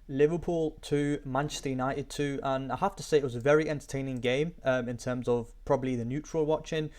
Liverpool 2, Manchester United 2, and I have to say it was a very entertaining game in terms of probably the neutral watching.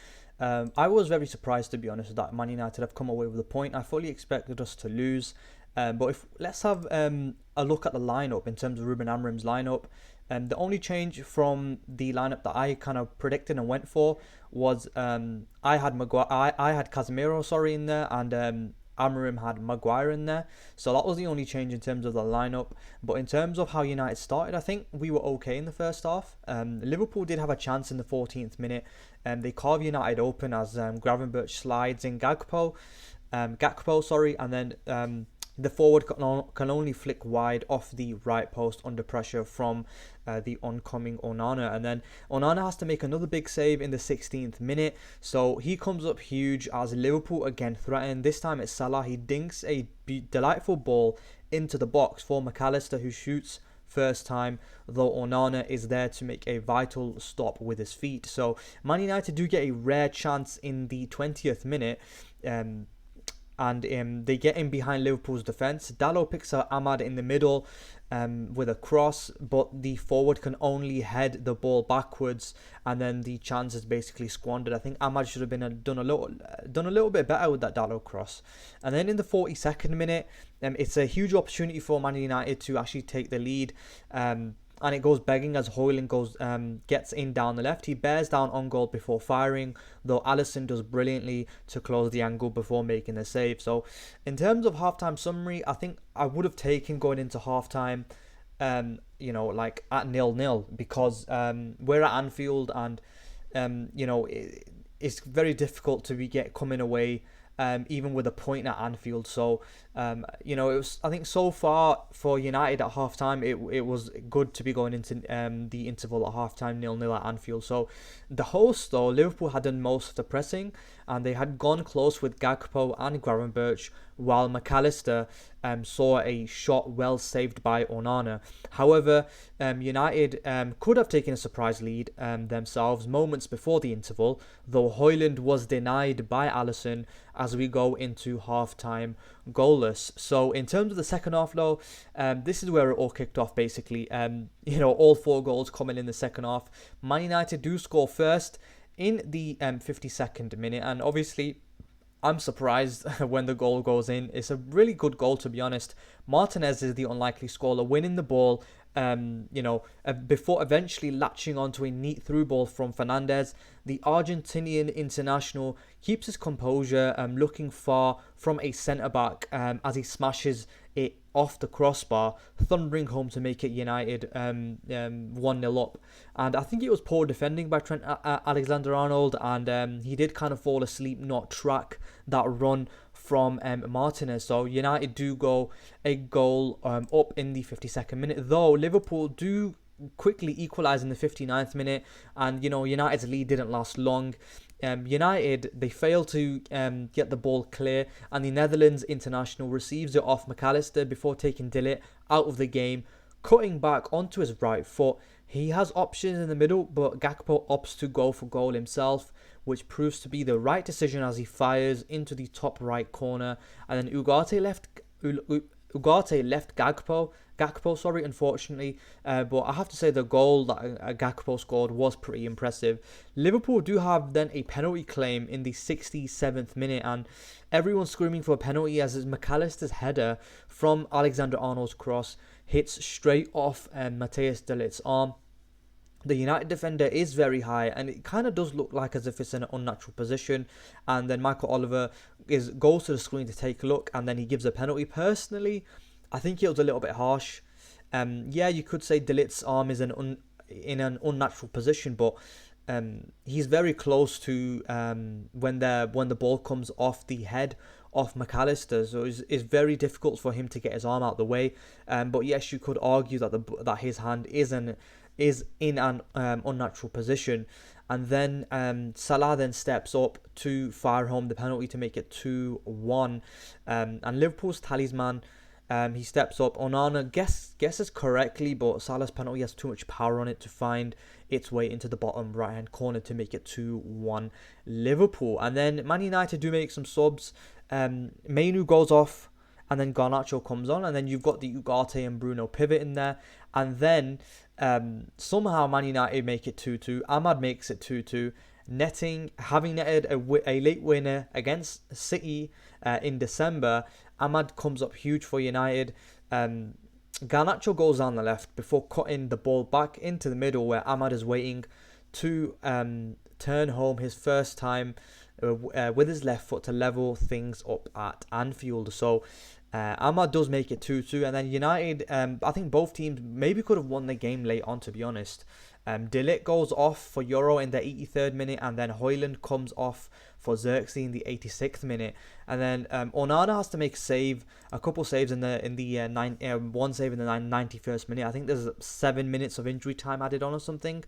I was very surprised, to be honest, that Man United have come away with a point. I fully expected us to lose. But if let's have a look at the lineup in terms of Ruben Amorim's lineup. The only change from the lineup that I kind of predicted and went for was I had I had Casemiro, sorry, in there, and Amorim had Maguire in there. So that was the only change in terms of the lineup. But in terms of how United started, I think we were okay in the first half. Liverpool did have a chance in the 14th minute. They carve United open as Gravenberch slides in Gakpo, sorry, and then the forward can only flick wide off the right post under pressure from the oncoming Onana. And then Onana has to make another big save in the 16th minute. So he comes up huge as Liverpool again threaten. This time it's Salah. He dinks a delightful ball into the box for McAllister, who shoots first time, though Onana is there to make a vital stop with his feet. So Man United do get a rare chance in the 20th minute. And they get in behind Liverpool's defence. Dalot picks up Ahmad in the middle with a cross, but the forward can only head the ball backwards, and then the chance is basically squandered. I think Ahmad should have been done a little bit better with that Dalot cross. And then in the 42nd minute, it's a huge opportunity for Man United to actually take the lead. And it goes begging as Højlund gets in down the left. He bears down on goal before firing, though Alisson does brilliantly to close the angle before making the save. So in terms of halftime summary, I think I would have taken going into halftime, like at 0-0, because we're at Anfield, and it's very difficult to get coming away even with a point at Anfield. So it was, I think, so far for United at halftime, it was good to be going into the interval at halftime 0-0 at Anfield. So the hosts, though, Liverpool had done most of the pressing, and they had gone close with Gakpo and Gravenberch, while McAllister saw a shot well saved by Onana. However, United could have taken a surprise lead themselves moments before the interval, though Højlund was denied by Alisson as we go into half-time goalless. So in terms of the second half, though, this is where it all kicked off, basically. All 4 goals coming in the second half. Man United do score first in the 52nd minute, and obviously I'm surprised when the goal goes in. It's a really good goal, to be honest. Martinez is the unlikely scorer, winning the ball, before eventually latching onto a neat through ball from Fernandes. The Argentinian international keeps his composure, looking far from a centre-back as he smashes it off the crossbar, thundering home to make it United 1-0 up. And I think it was poor defending by Trent Alexander-Arnold, and he did kind of fall asleep, not track that run from Martinez. So United do go a goal up in the 52nd minute, though Liverpool do quickly equalise in the 59th minute, and United's lead didn't last long. United, they fail to get the ball clear, and the Netherlands international receives it off McAllister before taking De Ligt out of the game, cutting back onto his right foot. He has options in the middle, but Gakpo opts to go for goal himself, which proves to be the right decision as he fires into the top right corner. And then Ugarte left Gakpo, unfortunately. But I have to say the goal that Gakpo scored was pretty impressive. Liverpool do have then a penalty claim in the 67th minute, and everyone's screaming for a penalty as McAllister's header from Alexander-Arnold's cross hits straight off Matthias de Ligt's arm. The United defender is very high, and it kind of does look like as if it's in an unnatural position. And then Michael Oliver goes to the screen to take a look, and then he gives a penalty. Personally, I think it was a little bit harsh. You could say De Ligt's arm is in an unnatural position, but he's very close to when the ball comes off the head of McAllister, so it's very difficult for him to get his arm out the way. But yes, you could argue that his hand is in an unnatural position. And then Salah then steps up to fire home the penalty to make it 2-1. And Liverpool's talisman, he steps up. Onana guesses correctly, but Salah's penalty has too much power on it to find its way into the bottom right hand corner to make it 2-1 Liverpool. And then Man United do make some subs. Mainu goes off and then Garnacho comes on, and then you've got the Ugarte and Bruno pivot in there, and then somehow Man United make it 2-2. Ahmad makes it 2-2, having netted a late winner against City in December. Ahmad comes up huge for United. Garnacho goes down the left before cutting the ball back into the middle where Ahmad is waiting to turn home his first time with his left foot to level things up at Anfield. So Ahmad does make it 2-2, and then United, I think both teams maybe could have won the game late on, to be honest. De Ligt goes off for Euro in the 83rd minute, and then Højlund comes off for Xerxes in the 86th minute, and then Onana has to make a couple saves one save in the 91st minute. I think there's 7 minutes of injury time added on or something,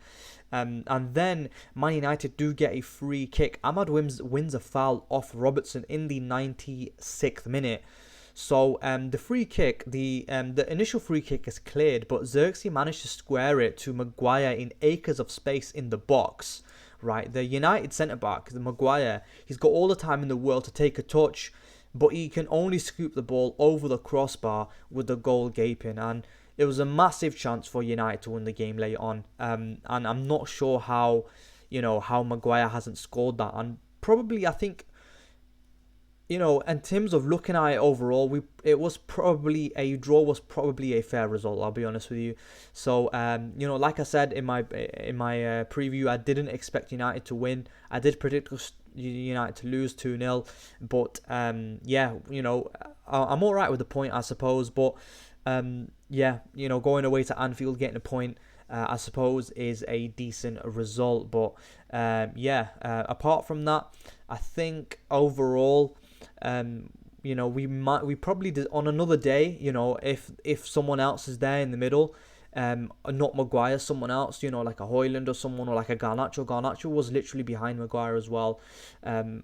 and then Man United do get a free kick. Ahmad wins a foul off Robertson in the 96th minute. So the free kick, the initial free kick is cleared, but Xerxes managed to square it to Maguire in acres of space in the box. Right, the United centre-back, the Maguire, he's got all the time in the world to take a touch, but he can only scoop the ball over the crossbar with the goal gaping, and it was a massive chance for United to win the game late on. And I'm not sure how Maguire hasn't scored that, and probably I think, in terms of looking at it overall, a draw was probably a fair result. I'll be honest with you. So, like I said in my preview, I didn't expect United to win. I did predict United to lose 2-0, but I'm all right with the point, I suppose. But going away to Anfield, getting a point, I suppose, is a decent result. But apart from that, I think overall, we probably did on another day, if someone else is there in the middle, not Maguire, someone else, like a Højlund or someone, or like a Garnacho. Garnacho was literally behind Maguire as well.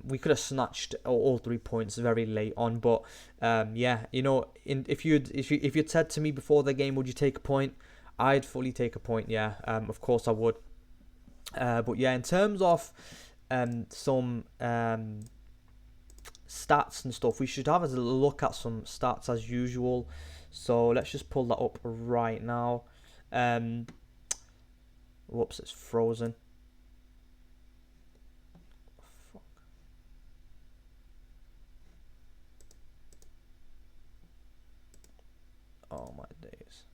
We could have snatched all 3 points very late on, but if you'd said to me before the game, would you take a point? I'd fully take a point. Yeah, of course I would. But yeah, in terms of some stats and stuff, we should have a look at some stats as usual. So let's just pull that up right now. Whoops, it's frozen. Fuck. Oh my days.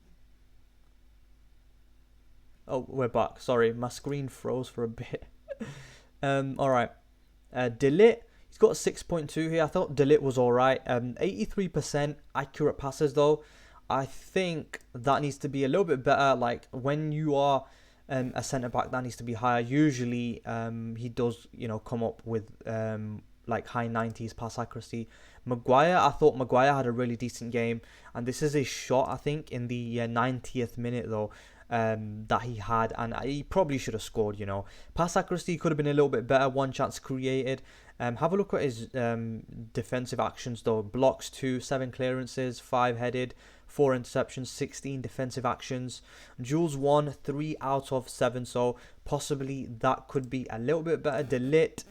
Oh, we're back. Sorry, my screen froze for a bit. Alright. De Ligt, he's got a 6.2 here. I thought De Ligt was alright. 83% accurate passes though. I think that needs to be a little bit better. Like when you are a centre back, that needs to be higher. Usually, he does, come up with like high 90s pass accuracy. Maguire, I thought Maguire had a really decent game, and this is his shot, I think, in the 90th minute though. That he had, and he probably should have scored. Pass accuracy could have been a little bit better. 1 chance created. Have a look at his defensive actions though. Blocks 2, 7 clearances, 5 headed, 4 interceptions, 16 defensive actions. Duels 1, 3 out of 7. So possibly that could be a little bit better. De Ligt,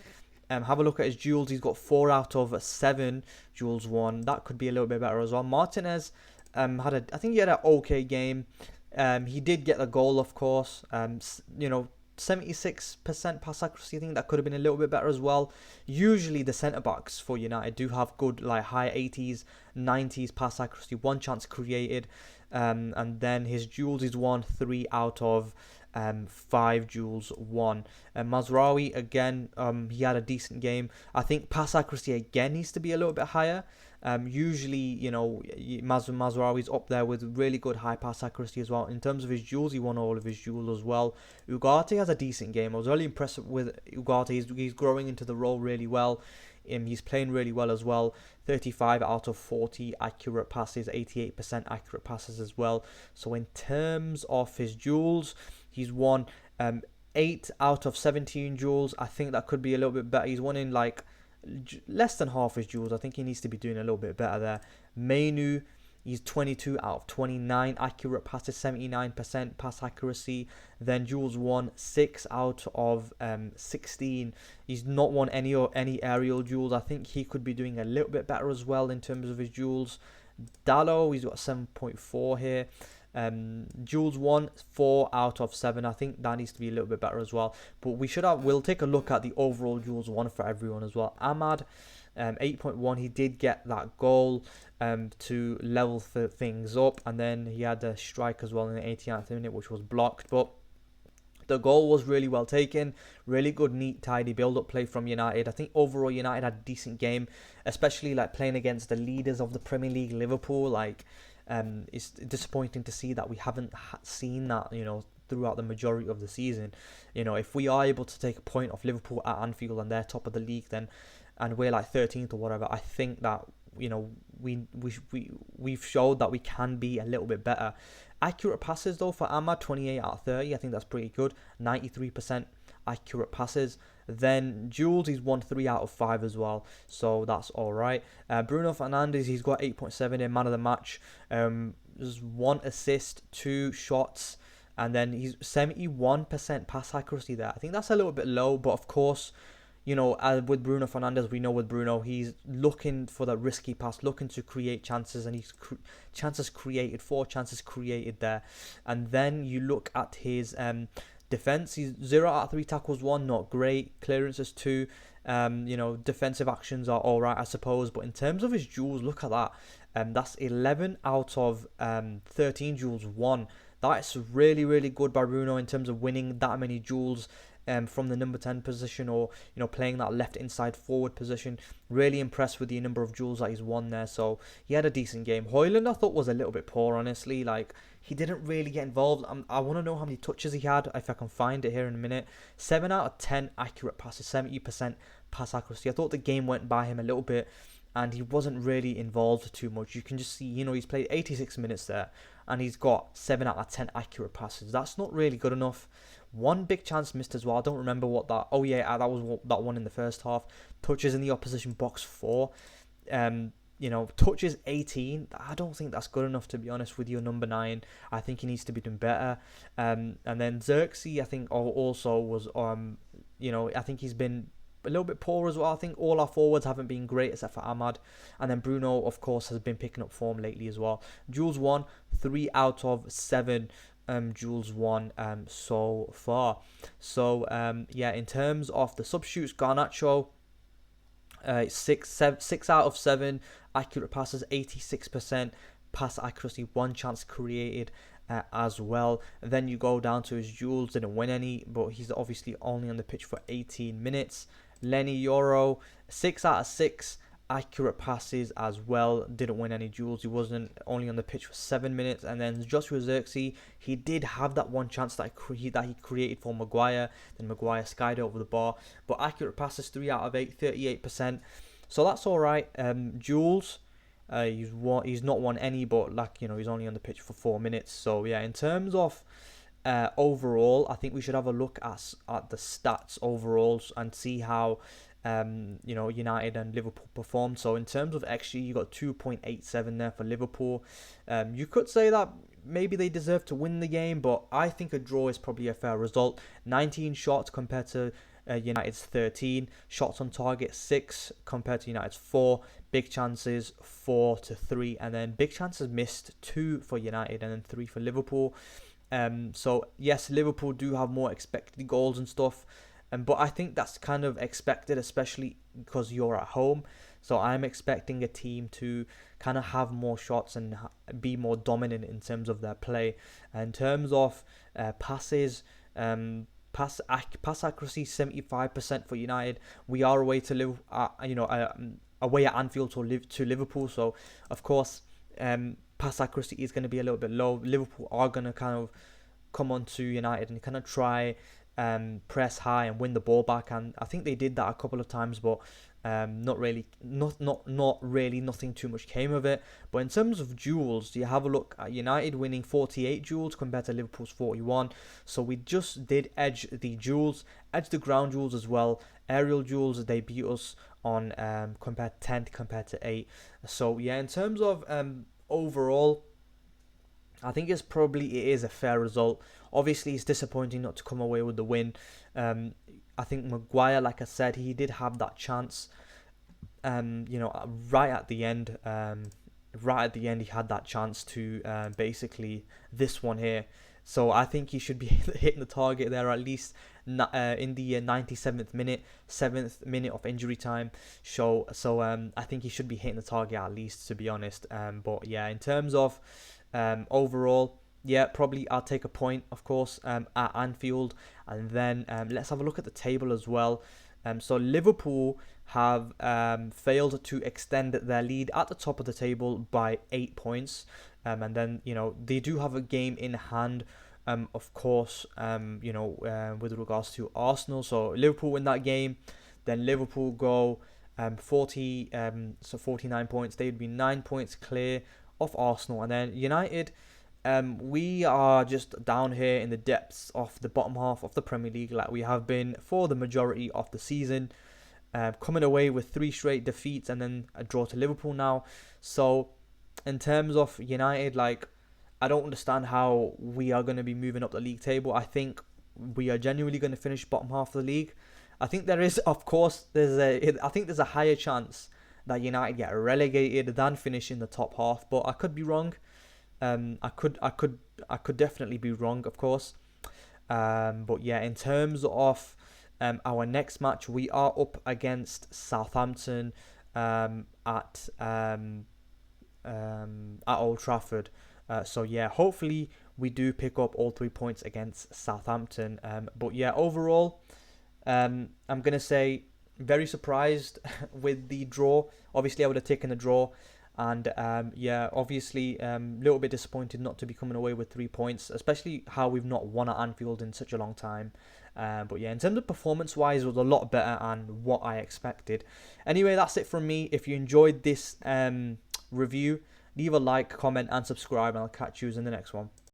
have a look at his duels. He's got 4 out of 7 duels won. That could be a little bit better as well. Martinez I think he had an okay game. He did get the goal, of course. 76% pass accuracy. I think that could have been a little bit better as well. Usually the centre backs for United do have good, like high 80s, 90s pass accuracy. 1 chance created, and then his duels is 1, 3 out of 5 duels won. Mazraoui again, he had a decent game. I think pass accuracy again needs to be a little bit higher. Usually, Mazraoui's up there with really good high pass accuracy as well. In terms of his duels, he won all of his duels as well. Ugarte has a decent game. I was really impressed with Ugarte. He's growing into the role really well. He's playing really well as well. 35 out of 40 accurate passes, 88% accurate passes as well. So in terms of his duels, he's won 8 out of 17 duels. I think that could be a little bit better. He's won in like less than half his duels. I think he needs to be doing a little bit better there. Menu, he's 22 out of 29 accurate passes, 79% pass accuracy. Then duels won 6 out of 16. He's not won any aerial duels. I think he could be doing a little bit better as well in terms of his duels. Dallo, he's got 7.4 here. Jules 1, 4 out of 7. I think that needs to be a little bit better as well. But we'll take a look at the overall Jules 1 for everyone as well. Ahmad, 8.1. He did get that goal to level things up, and then he had a strike as well in the 89th minute, which was blocked. But the goal was really well taken. Really good, neat, tidy build-up play from United. I think overall United had a decent game, especially like playing against the leaders of the Premier League, Liverpool. Like, it's disappointing to see that we haven't seen that, throughout the majority of the season. If we are able to take a point off Liverpool at Anfield and they're top of the league, then, and we're like 13th or whatever, I think that we've showed that we can be a little bit better. Accurate passes though for Ahmad, 28 out of 30. I think that's pretty good. 93% accurate passes. Then Jules, he's won 3 out of 5 as well, so that's all right. Bruno Fernandes, he's got 8.7 in man of the match. There's 1 assist, 2 shots, and then he's 71% pass accuracy there. I think that's a little bit low, but of course, with Bruno Fernandes, we know with Bruno, he's looking for the risky pass, looking to create chances, and he's chances created, 4 chances created there. And then you look at his defense, he's 0 out of 3 tackles, 1, not great. Clearances, 2. Defensive actions are all right, I suppose. But in terms of his duels, look at that. That's 11 out of 13 duels, 1. That's really, really good by Bruno in terms of winning that many duels from the number 10 position, or playing that left inside forward position. Really impressed with the number of duels that he's won there. So he had a decent game. Højlund, I thought, was a little bit poor, honestly. Like, he didn't really get involved. I want to know how many touches he had, if I can find it here in a minute. 7 out of 10 accurate passes, 70% pass accuracy. I thought the game went by him a little bit, and he wasn't really involved too much. You can just see, he's played 86 minutes there, and he's got 7 out of 10 accurate passes. That's not really good enough. 1 big chance missed as well. I don't remember what that... Oh, yeah, that was that one in the first half. Touches in the opposition box, 4. Touches 18. I don't think that's good enough, to be honest, with your number 9. I think he needs to be doing better. And then Xerxes, I think, also was... I think he's been a little bit poor as well. I think all our forwards haven't been great except for Ahmad. And then Bruno, of course, has been picking up form lately as well. Jules 1, 3 out of 7... Jules 1 so far. So in terms of the substitutes, Garnacho, 6 out of 7 accurate passes, 86% pass accuracy, 1 chance created as well. And then you go down to his Jules, didn't win any, but he's obviously only on the pitch for 18 minutes. Lenny Yoro, 6 out of 6 accurate passes as well, didn't win any duels. He wasn't only on the pitch for 7 minutes. And then Joshua Xerxes, he did have that 1 chance that he created for Maguire. Then Maguire skied over the bar, but accurate passes, 3 out of 8, 38%. So that's all right. Jules, he's not won any, but he's only on the pitch for 4 minutes. So yeah, in terms of overall, I think we should have a look at the stats overall and see how United and Liverpool performed. So in terms of XG, you got 2.87 there for Liverpool. You could say that maybe they deserve to win the game, but I think a draw is probably a fair result. 19 shots compared to United's 13. Shots on target, 6 compared to United's 4. Big chances, 4 to 3. And then big chances missed, 2 for United and then 3 for Liverpool. So yes, Liverpool do have more expected goals and stuff. But I think that's kind of expected, especially because you're at home. So I'm expecting a team to kind of have more shots and be more dominant in terms of their play. In terms of passes, pass accuracy, 75% for United. We are away to away at Anfield to Liverpool. So of course, pass accuracy is going to be a little bit low. Liverpool are going to kind of come on to United and kind of try press high and win the ball back, and I think they did that a couple of times, but not really nothing too much came of it. But in terms of duels, you have a look at United winning 48 duels compared to Liverpool's 41. So we just did edge the ground duels as well. Aerial duels, they beat us on compared 10 compared to 8. So yeah, in terms of overall, I think it is a fair result. Obviously, it's disappointing not to come away with the win. I think Maguire, like I said, he did have that chance, right at the end. right at the end he had that chance to basically this one here. So I think he should be hitting the target there at least in the 97th minute, 7th minute of injury time. So I think he should be hitting the target at least, to be honest. But yeah, in terms of overall, yeah, probably I'll take a point, of course, at Anfield. And then let's have a look at the table as well. So Liverpool have failed to extend their lead at the top of the table by 8 points. And then, they do have a game in hand, of course, with regards to Arsenal. So Liverpool win that game, then Liverpool go 49 points. They would be 9 points clear of Arsenal. And then United, we are just down here in the depths of the bottom half of the Premier League, like we have been for the majority of the season, coming away with 3 straight defeats and then a draw to Liverpool now. So in terms of United, like, I don't understand how we are going to be moving up the league table. I think we are genuinely going to finish bottom half of the league. I think there is, of course, I think there's a higher chance that United get relegated than finish in the top half, but I could be wrong. I could definitely be wrong, of course. But yeah, in terms of our next match, we are up against Southampton at Old Trafford. So yeah, hopefully we do pick up all 3 points against Southampton. But yeah, overall, I'm gonna say very surprised with the draw. Obviously, I would have taken the draw. And yeah, obviously, a little bit disappointed not to be coming away with 3 points, especially how we've not won at Anfield in such a long time. But yeah, in terms of performance-wise, it was a lot better and what I expected. Anyway, that's it from me. If you enjoyed this review, leave a like, comment, and subscribe, and I'll catch you in the next one.